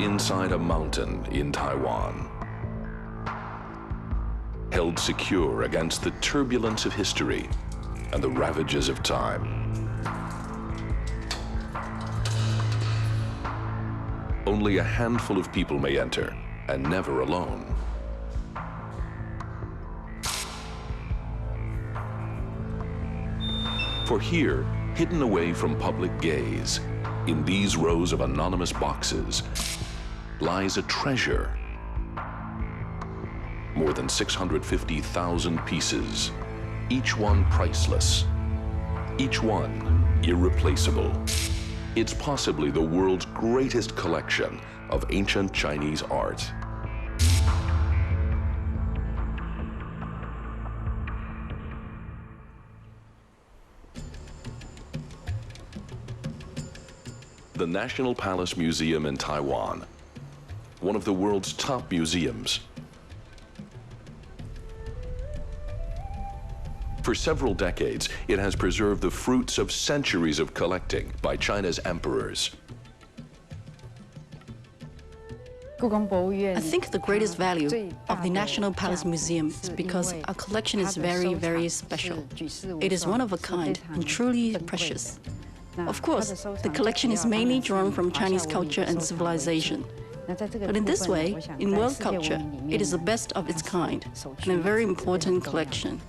inside a mountain in Taiwan, held secure against the turbulence of history and the ravages of time. Only a handful of people may enter, and never alone. For here, hidden away from public gaze, in these rows of anonymous boxes, lies a treasure. More than 650,000 pieces, each one priceless, each one irreplaceable. It's possibly the world's greatest collection of ancient Chinese art. The National Palace Museum in Taiwan, one of the world's top museums. For several decades, it has preserved the fruits of centuries of collecting by China's emperors. I think the greatest value of the National Palace Museum is because our collection is very, very special. It is one of a kind and truly precious. Of course, the collection is mainly drawn from Chinese culture and civilization. But in this way, in world culture, it is the best of its kind and a very important collection.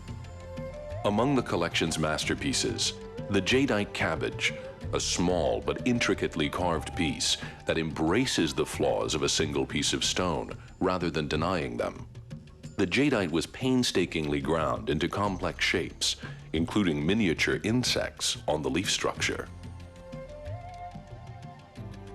Among the collection's masterpieces, the jadeite cabbage, a small but intricately carved piece that embraces the flaws of a single piece of stone rather than denying them. The jadeite was painstakingly ground into complex shapes, including miniature insects on the leaf structure.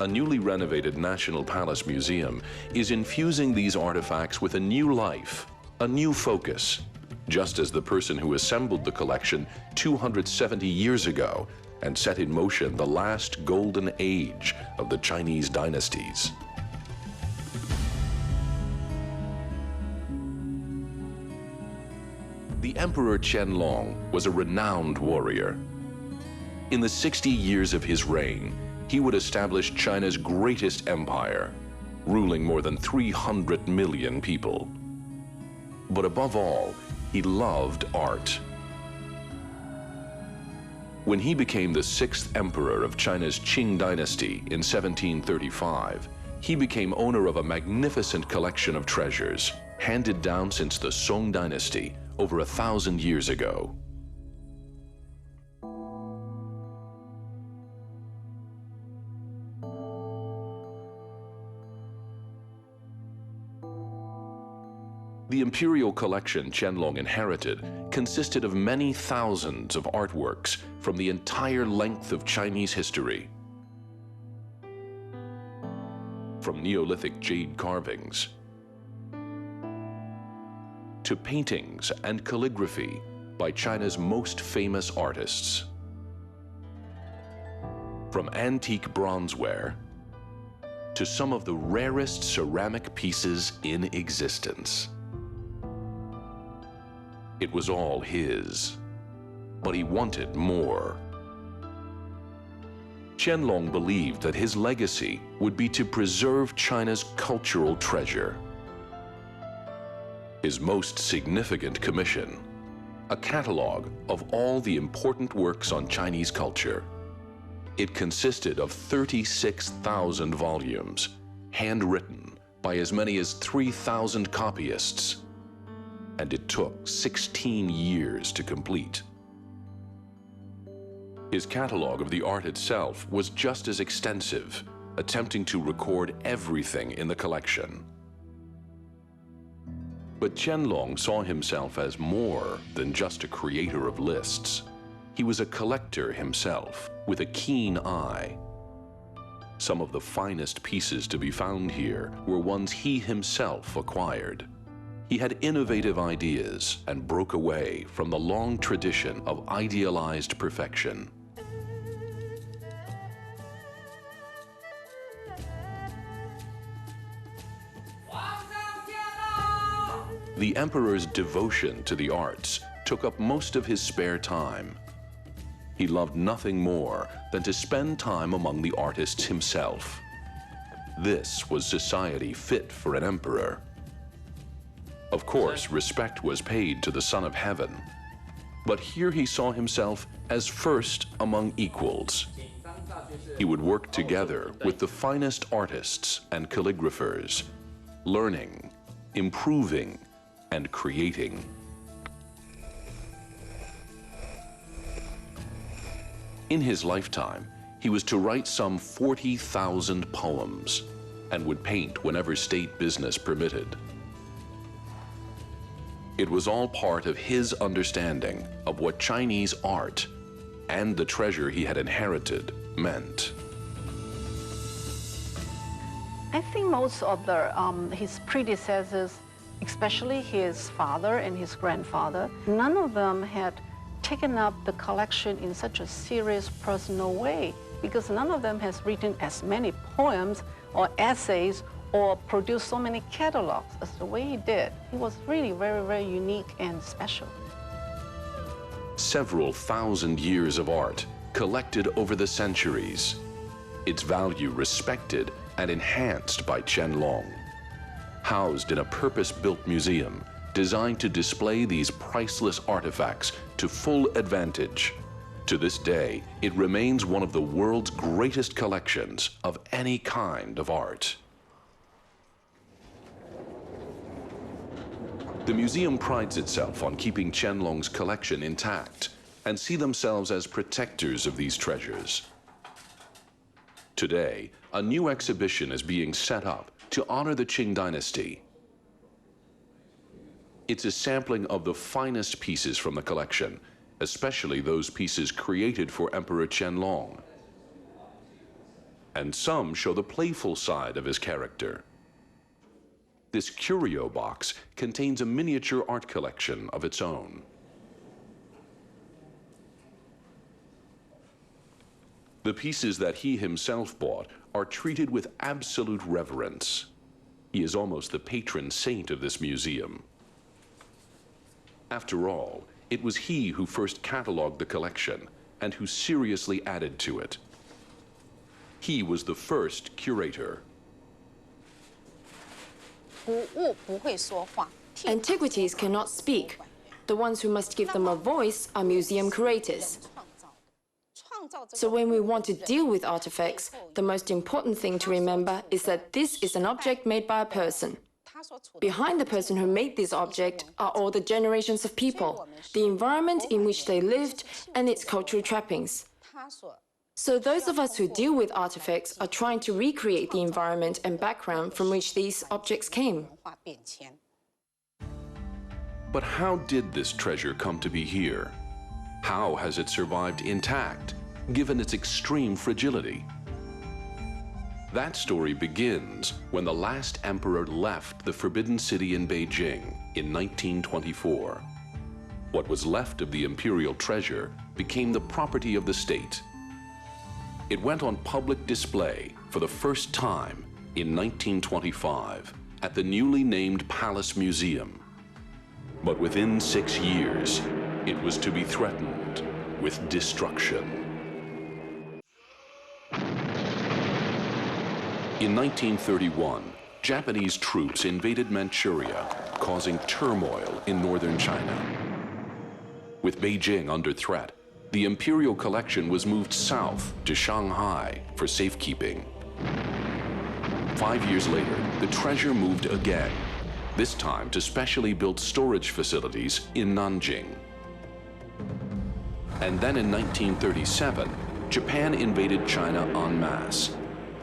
A newly renovated National Palace Museum is infusing these artifacts with a new life, a new focus, just as the person who assembled the collection 270 years ago and set in motion the last golden age of the Chinese dynasties. The Emperor Qianlong was a renowned warrior. In the 60 years of his reign, he would establish China's greatest empire, ruling more than 300 million people. But above all, he loved art. When he became the 6th emperor of China's Qing dynasty in 1735, he became owner of a magnificent collection of treasures handed down since the Song dynasty over 1,000 years ago. The imperial collection Qianlong inherited consisted of many thousands of artworks from the entire length of Chinese history. From Neolithic jade carvings to paintings and calligraphy by China's most famous artists. From antique bronzeware to some of the rarest ceramic pieces in existence. It was all his, but he wanted more. Qianlong believed that his legacy would be to preserve China's cultural treasure. His most significant commission, a catalog of all the important works on Chinese culture. It consisted of 36,000 volumes, handwritten by as many as 3,000 copyists. And it took 16 years to complete. His catalog of the art itself was just as extensive, attempting to record everything in the collection. But Qianlong saw himself as more than just a creator of lists. He was a collector himself, with a keen eye. Some of the finest pieces to be found here were ones he himself acquired. He had innovative ideas and broke away from the long tradition of idealized perfection. The emperor's devotion to the arts took up most of his spare time. He loved nothing more than to spend time among the artists himself. this was society fit for an emperor. Of course, respect was paid to the Son of Heaven, but here he saw himself as first among equals. He would work together with the finest artists and calligraphers, learning, improving, and creating. In his lifetime, he was to write some 40,000 poems and would paint whenever state business permitted. It was all part of his understanding of what Chinese art and the treasure he had inherited meant. I think most of his predecessors, especially his father and his grandfather, none of them had taken up the collection in such a serious, personal way, because none of them has written as many poems or essays or produced so many catalogs as the way he did. He was really very, very unique and special. Several thousand years of art collected over the centuries, its value respected and enhanced by Qianlong, housed in a purpose-built museum designed to display these priceless artifacts to full advantage. To this day, it remains one of the world's greatest collections of any kind of art. The museum prides itself on keeping Qianlong's collection intact and see themselves as protectors of these treasures. Today, a new exhibition is being set up to honor the Qing dynasty. It's a sampling of the finest pieces from the collection, especially those pieces created for Emperor Qianlong. And some show the playful side of his character. This curio box contains a miniature art collection of its own. The pieces that he himself bought are treated with absolute reverence. He is almost the patron saint of this museum. After all, it was he who first cataloged the collection and who seriously added to it. He was the first curator. Antiquities cannot speak. The ones who must give them a voice are museum curators. So when we want to deal with artifacts, the most important thing to remember is that this is an object made by a person. Behind the person who made this object are all the generations of people, the environment in which they lived, and its cultural trappings. So those of us who deal with artifacts are trying to recreate the environment and background from which these objects came. But how did this treasure come to be here? How has it survived intact, given its extreme fragility? That story begins when the last emperor left the Forbidden City in Beijing in 1924. What was left of the imperial treasure became the property of the state. It went on public display for the first time in 1925 at the newly named Palace Museum. But within 6 years, it was to be threatened with destruction. In 1931, Japanese troops invaded Manchuria, causing turmoil in northern China. With Beijing under threat, the imperial collection was moved south to Shanghai for safekeeping. 5 years later, the treasure moved again, this time to specially built storage facilities in Nanjing. And then in 1937, Japan invaded China en masse.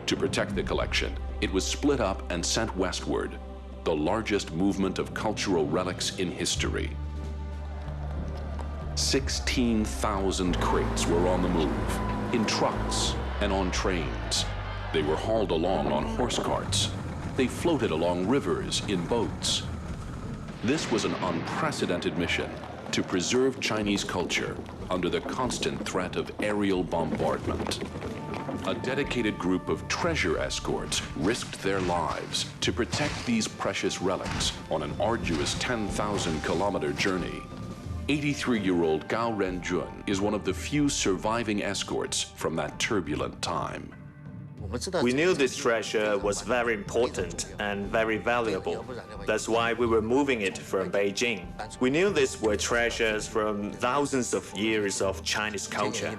To protect the collection, it was split up and sent westward, the largest movement of cultural relics in history. 16,000 crates were on the move, in trucks and on trains. They were hauled along on horse carts. They floated along rivers in boats. This was an unprecedented mission to preserve Chinese culture under the constant threat of aerial bombardment. A dedicated group of treasure escorts risked their lives to protect these precious relics on an arduous 10,000-kilometer journey. 83-year-old Gao Renjun is one of the few surviving escorts from that turbulent time. We knew this treasure was very important and very valuable. That's why we were moving it from Beijing. We knew these were treasures from thousands of years of Chinese culture.